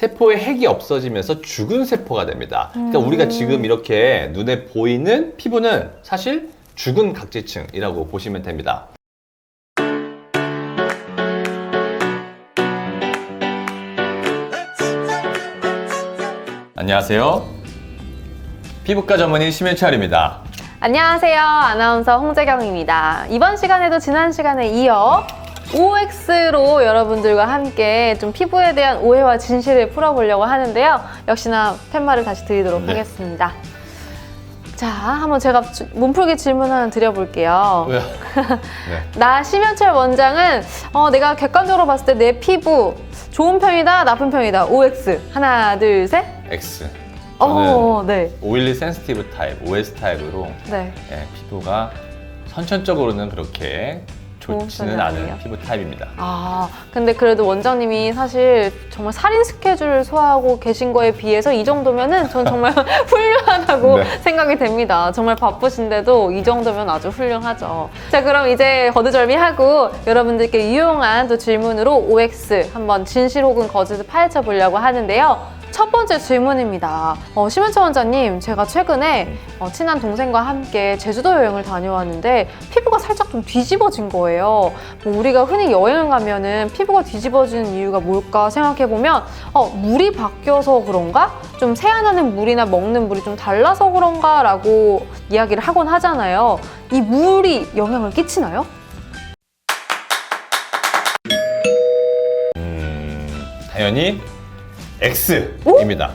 세포의 핵이 없어지면서 죽은 세포가 됩니다. 그러니까 우리가 지금 이렇게 눈에 보이는 피부는 사실 죽은 각질층이라고 보시면 됩니다. 안녕하세요. 피부과 전문의 심현철입니다. 안녕하세요. 아나운서 홍재경입니다. 이번 시간에도 지난 시간에 이어 OX로 여러분들과 함께 좀 피부에 대한 오해와 진실을 풀어보려고 하는데요. 역시나 팻말을 다시 드리도록 하겠습니다. 자, 한번 제가 몸풀기 질문 하나 드려볼게요. 왜요? 나 심현철 원장은 내가 객관적으로 봤을 때 내 피부 좋은 편이다, 나쁜 편이다. OX. 하나, 둘, 셋. X. 저는 네. 오일리 센시티브 타입, OS 타입으로 네. 피부가 선천적으로는 그렇게 좋지는 편이 않은 아니에요? 피부 타입입니다. 근데 그래도 원장님이 사실 정말 살인 스케줄을 소화하고 계신 거에 비해서 이 정도면은 전 정말 훌륭하다고 네. 생각이 됩니다. 정말 바쁘신데도 이 정도면 아주 훌륭하죠. 자, 그럼 이제 거두절미하고 여러분들께 유용한 또 질문으로 OX 한번 진실 혹은 거짓을 파헤쳐 보려고 하는데요. 첫 번째 질문입니다. 심현철 원장님, 제가 최근에 친한 동생과 함께 제주도 여행을 다녀왔는데 피부가 살짝 좀 뒤집어진 거예요. 우리가 흔히 여행을 가면은 피부가 뒤집어지는 이유가 뭘까 생각해보면 물이 바뀌어서 그런가? 좀 세안하는 물이나 먹는 물이 좀 달라서 그런가? 라고 이야기를 하곤 하잖아요. 이 물이 영향을 끼치나요? 당연히 X입니다.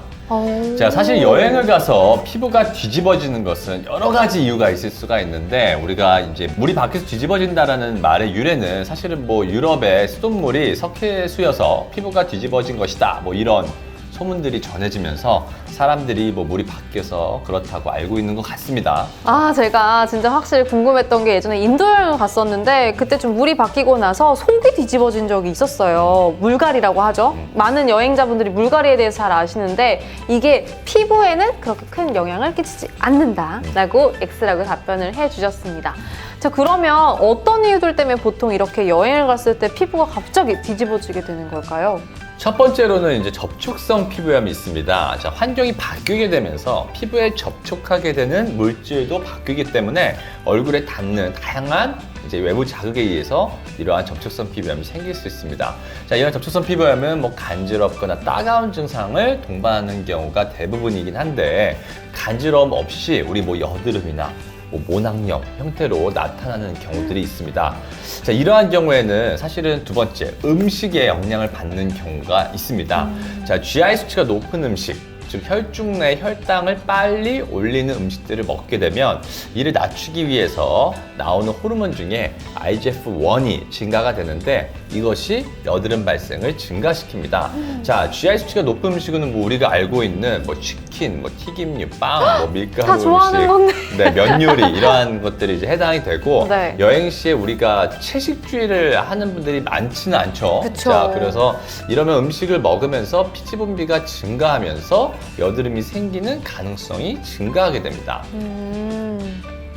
자, 사실 여행을 가서 피부가 뒤집어지는 것은 여러 가지 이유가 있을 수가 있는데, 우리가 이제 물이 바뀌어서 뒤집어진다라는 말의 유래는 사실은 뭐 유럽의 수돗물이 석회수여서 피부가 뒤집어진 것이다, 뭐 이런 소문들이 전해지면서 사람들이 뭐 물이 바뀌어서 그렇다고 알고 있는 것 같습니다. 제가 진짜 확실히 궁금했던 게 예전에 인도 여행을 갔었는데 그때 좀 물이 바뀌고 나서 속이 뒤집어진 적이 있었어요. 물갈이라고 하죠. 많은 여행자분들이 물갈이에 대해서 잘 아시는데 이게 피부에는 그렇게 큰 영향을 끼치지 않는다라고 X라고 답변을 해주셨습니다. 자, 그러면 어떤 이유들 때문에 보통 이렇게 여행을 갔을 때 피부가 갑자기 뒤집어지게 되는 걸까요? 첫 번째로는 이제 접촉성 피부염이 있습니다. 자, 환경이 바뀌게 되면서 피부에 접촉하게 되는 물질도 바뀌기 때문에 얼굴에 닿는 다양한 이제 외부 자극에 의해서 이러한 접촉성 피부염이 생길 수 있습니다. 자, 이런 접촉성 피부염은 뭐 간지럽거나 따가운 증상을 동반하는 경우가 대부분이긴 한데, 간지러움 없이 우리 뭐 여드름이나 모낭염 형태로 나타나는 경우들이 있습니다. 자, 이러한 경우에는 사실은 두 번째, 음식에 영향을 받는 경우가 있습니다. 자, GI 수치가 높은 음식, 즉 혈중 내 혈당을 빨리 올리는 음식들을 먹게 되면 이를 낮추기 위해서 나오는 호르몬 중에 IGF-1이 증가가 되는데 이것이 여드름 발생을 증가시킵니다. 자, GI 수치가 높은 음식은 뭐 우리가 알고 있는 뭐 치킨, 뭐 튀김류, 빵, 뭐 밀가루 다 좋아하는 건데. 네, 면 요리 이러한 것들이 이제 해당이 되고, 네. 여행 시에 우리가 채식주의를 하는 분들이 많지는 않죠. 그쵸. 자, 그래서 이러면 음식을 먹으면서 피지 분비가 증가하면서 여드름이 생기는 가능성이 증가하게 됩니다.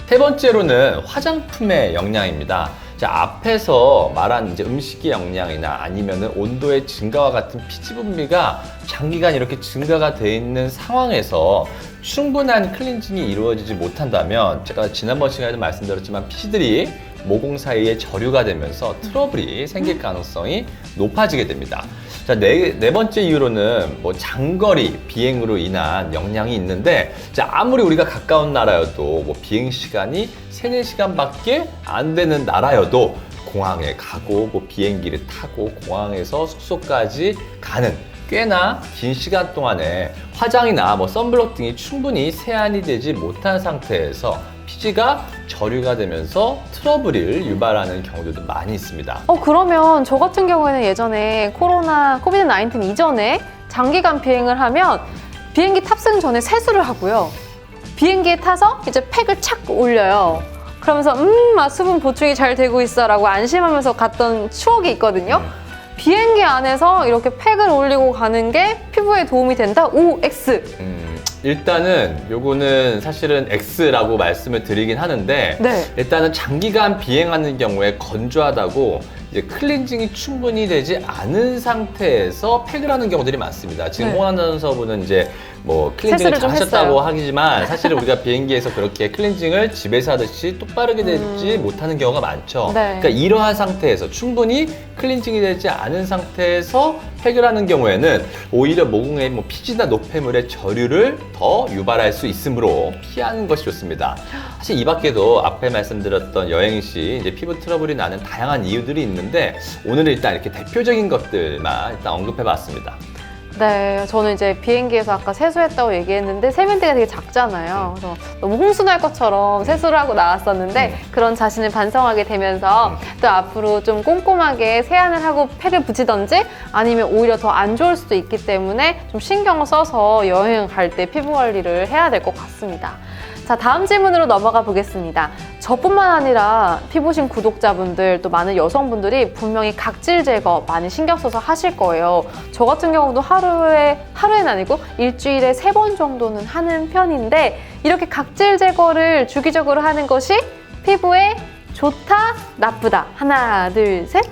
세 번째로는 화장품의 영향입니다. 자, 앞에서 말한 이제 음식의 영향이나 아니면은 온도의 증가와 같은 피지 분비가 장기간 이렇게 증가가 돼 있는 상황에서 충분한 클렌징이 이루어지지 못한다면, 제가 지난번 시간에도 말씀드렸지만 피지들이 모공 사이에 저류가 되면서 트러블이 생길 가능성이 높아지게 됩니다. 자, 네 번째 이유로는 뭐 장거리 비행으로 인한 영향이 있는데, 자, 아무리 우리가 가까운 나라여도 뭐 비행 시간이 3-4시간밖에 안 되는 나라여도 공항에 가고 뭐 비행기를 타고 공항에서 숙소까지 가는 꽤나 긴 시간 동안에 화장이나 뭐 선블록 등이 충분히 세안이 되지 못한 상태에서 피지가 저류가 되면서 트러블을 유발하는 경우들도 많이 있습니다. 그러면 저 같은 경우에는 예전에 코비드-19 이전에 장기간 비행을 하면 비행기 탑승 전에 세수를 하고요. 비행기에 타서 이제 팩을 착 올려요. 그러면서 수분 보충이 잘 되고 있어 라고 안심하면서 갔던 추억이 있거든요. 비행기 안에서 이렇게 팩을 올리고 가는 게 피부에 도움이 된다? OX! 일단은 요거는 사실은 X라고 말씀을 드리긴 하는데, 네. 일단은 장기간 비행하는 경우에 건조하다고 이제 클렌징이 충분히 되지 않은 상태에서 팩을 하는 경우들이 많습니다. 지금 네. 홍한 아나운서분은 이제 뭐 클렌징을 세수를 좀 잘하셨다고 했어요. 하지만 사실은 우리가 비행기에서 그렇게 클렌징을 집에서 하듯이 똑바르게 되지 못하는 경우가 많죠. 네. 그러니까 이러한 상태에서 충분히 클렌징이 되지 않은 상태에서 팩을 하는 경우에는 오히려 모공에 뭐 피지나 노폐물의 저류를 더 유발할 수 있으므로 피하는 것이 좋습니다. 사실 이 밖에도 앞에 말씀드렸던 여행 시 이제 피부 트러블이 나는 다양한 이유들이 있는데 오늘은 일단 이렇게 대표적인 것들만 일단 언급해 봤습니다. 네, 저는 이제 비행기에서 아까 세수했다고 얘기했는데 세면대가 되게 작잖아요. 그래서 너무 홍수날 것처럼 세수를 하고 나왔었는데 그런 자신을 반성하게 되면서 또 앞으로 좀 꼼꼼하게 세안을 하고 팩을 붙이던지 아니면 오히려 더 안 좋을 수도 있기 때문에 좀 신경을 써서 여행 갈 때 피부 관리를 해야 될 것 같습니다. 자, 다음 질문으로 넘어가 보겠습니다. 저뿐만 아니라 피부신 구독자분들 또 많은 여성분들이 분명히 각질 제거 많이 신경 써서 하실 거예요. 저 같은 경우도 하루에는 아니고 일주일에 3번 정도는 하는 편인데 이렇게 각질 제거를 주기적으로 하는 것이 피부에 좋다, 나쁘다. 하나, 둘, 셋.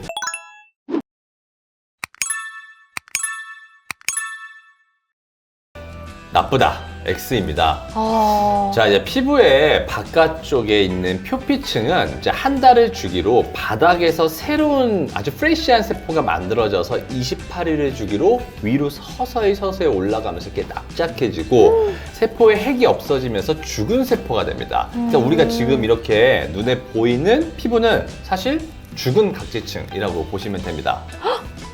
나쁘다. X입니다. 자, 이제 피부의 바깥쪽에 있는 표피층은 이제 한 달을 주기로 바닥에서 새로운 아주 프레시한 세포가 만들어져서 28일을 주기로 위로 서서히 올라가면서 이렇게 납작해지고 세포의 핵이 없어지면서 죽은 세포가 됩니다. 그러니까 우리가 지금 이렇게 눈에 보이는 피부는 사실 죽은 각질층이라고 보시면 됩니다.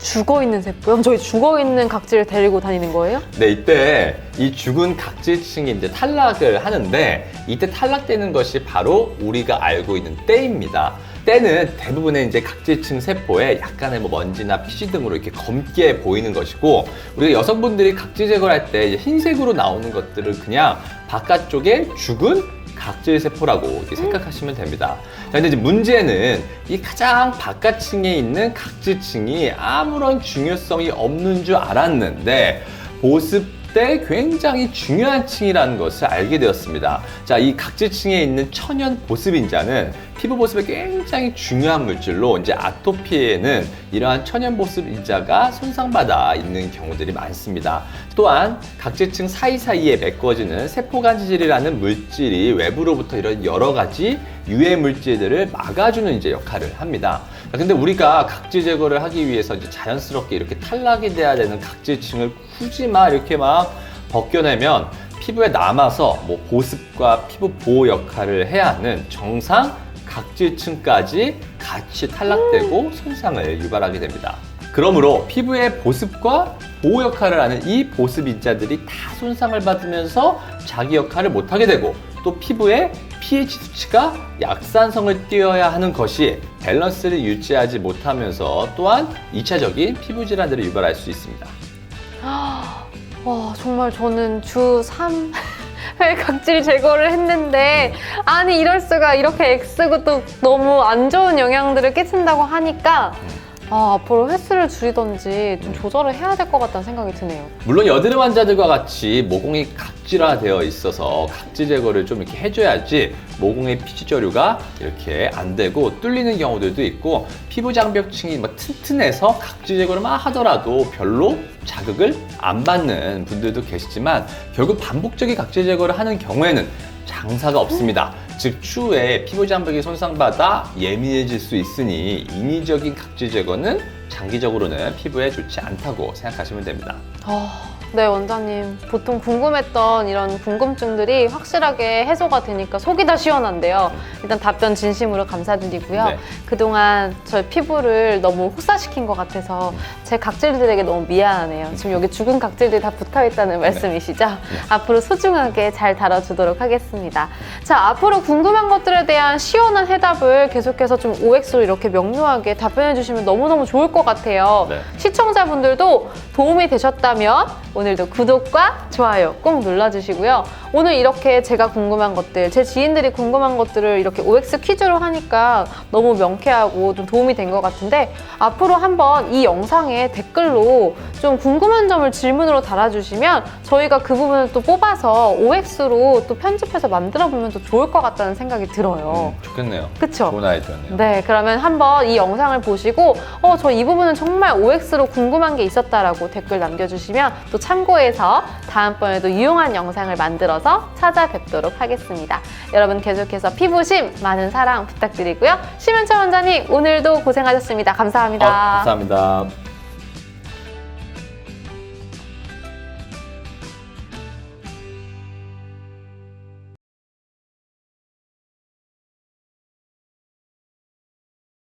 죽어있는 세포요? 저희 죽어있는 각질을 데리고 다니는 거예요? 네, 이때 이 죽은 각질층이 이제 탈락을 하는데 이때 탈락되는 것이 바로 우리가 알고 있는 때입니다. 때는 대부분의 이제 각질층 세포에 약간의 뭐 먼지나 피지 등으로 이렇게 검게 보이는 것이고 우리가 여성분들이 각질 제거를 할 때 흰색으로 나오는 것들을 그냥 바깥쪽에 죽은 각질 세포라고 이렇게 생각하시면 됩니다. 자, 근데 이제 문제는 이 가장 바깥층에 있는 각질층이 아무런 중요성이 없는 줄 알았는데 보습 때 굉장히 중요한 층이라는 것을 알게 되었습니다. 자, 이 각질층에 있는 천연 보습인자는 피부 보습에 굉장히 중요한 물질로 이제 아토피에는 이러한 천연 보습인자가 손상받아 있는 경우들이 많습니다. 또한 각질층 사이사이에 메꿔지는 세포간질이라는 물질이 외부로부터 이런 여러 가지 유해 물질들을 막아주는 이제 역할을 합니다. 근데 우리가 각질 제거를 하기 위해서 이제 자연스럽게 이렇게 탈락이 돼야 되는 각질층을 굳이 막 이렇게 막 벗겨내면 피부에 남아서 뭐 보습과 피부 보호 역할을 해야 하는 정상 각질층까지 같이 탈락되고 손상을 유발하게 됩니다. 그러므로 피부의 보습과 보호 역할을 하는 이 보습인자들이 다 손상을 받으면서 자기 역할을 못하게 되고 또 피부의 pH 수치가 약산성을 띄어야 하는 것이 밸런스를 유지하지 못하면서 또한 2차적인 피부 질환들을 유발할 수 있습니다. 와, 정말 저는 주 3회 각질 제거를 했는데 아니 이럴 수가 이렇게 X고 또 너무 안 좋은 영향들을 끼친다고 하니까 앞으로 횟수를 줄이던지 좀 조절을 해야 될 것 같다는 생각이 드네요. 물론 여드름 환자들과 같이 모공이 각질화되어 있어서 각질 제거를 좀 이렇게 해줘야지 모공의 피지 저류가 이렇게 안 되고 뚫리는 경우들도 있고 피부 장벽층이 뭐 튼튼해서 각질 제거를 막 하더라도 별로 자극을 안 받는 분들도 계시지만 결국 반복적인 각질 제거를 하는 경우에는 장사가 없습니다. 즉 추후에 피부 장벽이 손상받아 예민해질 수 있으니 인위적인 각질 제거는 장기적으로는 피부에 좋지 않다고 생각하시면 됩니다. 네, 원장님. 보통 궁금했던 이런 궁금증들이 확실하게 해소가 되니까 속이 다 시원한데요. 일단 답변 진심으로 감사드리고요. 네. 그동안 저희 피부를 너무 혹사시킨 것 같아서 제 각질들에게 너무 미안하네요. 지금 여기 죽은 각질들이 다 붙어있다는 말씀이시죠? 앞으로 소중하게 잘 다뤄주도록 하겠습니다. 자, 앞으로 궁금한 것들에 대한 시원한 해답을 계속해서 좀 OX로 이렇게 명료하게 답변해 주시면 너무너무 좋을 것 같아요. 네. 시청자분들도 도움이 되셨다면 오늘도 구독과 좋아요 꼭 눌러주시고요. 오늘 이렇게 제가 궁금한 것들, 제 지인들이 궁금한 것들을 이렇게 OX 퀴즈로 하니까 너무 명쾌하고 좀 도움이 된 것 같은데 앞으로 한번 이 영상에 댓글로 좀 궁금한 점을 질문으로 달아주시면 저희가 그 부분을 또 뽑아서 OX로 또 편집해서 만들어보면 또 좋을 것 같다는 생각이 들어요. 좋겠네요. 그쵸? 좋은 아이디어네요. 네, 그러면 한번 이 영상을 보시고 저 이 부분은 정말 OX로 궁금한 게 있었다라고 댓글 남겨주시면 또 참고해서 다음번에도 유용한 영상을 만들어서 찾아뵙도록 하겠습니다. 여러분 계속해서 피부심 많은 사랑 부탁드리고요. 심현철 원장님 오늘도 고생하셨습니다. 감사합니다. 감사합니다.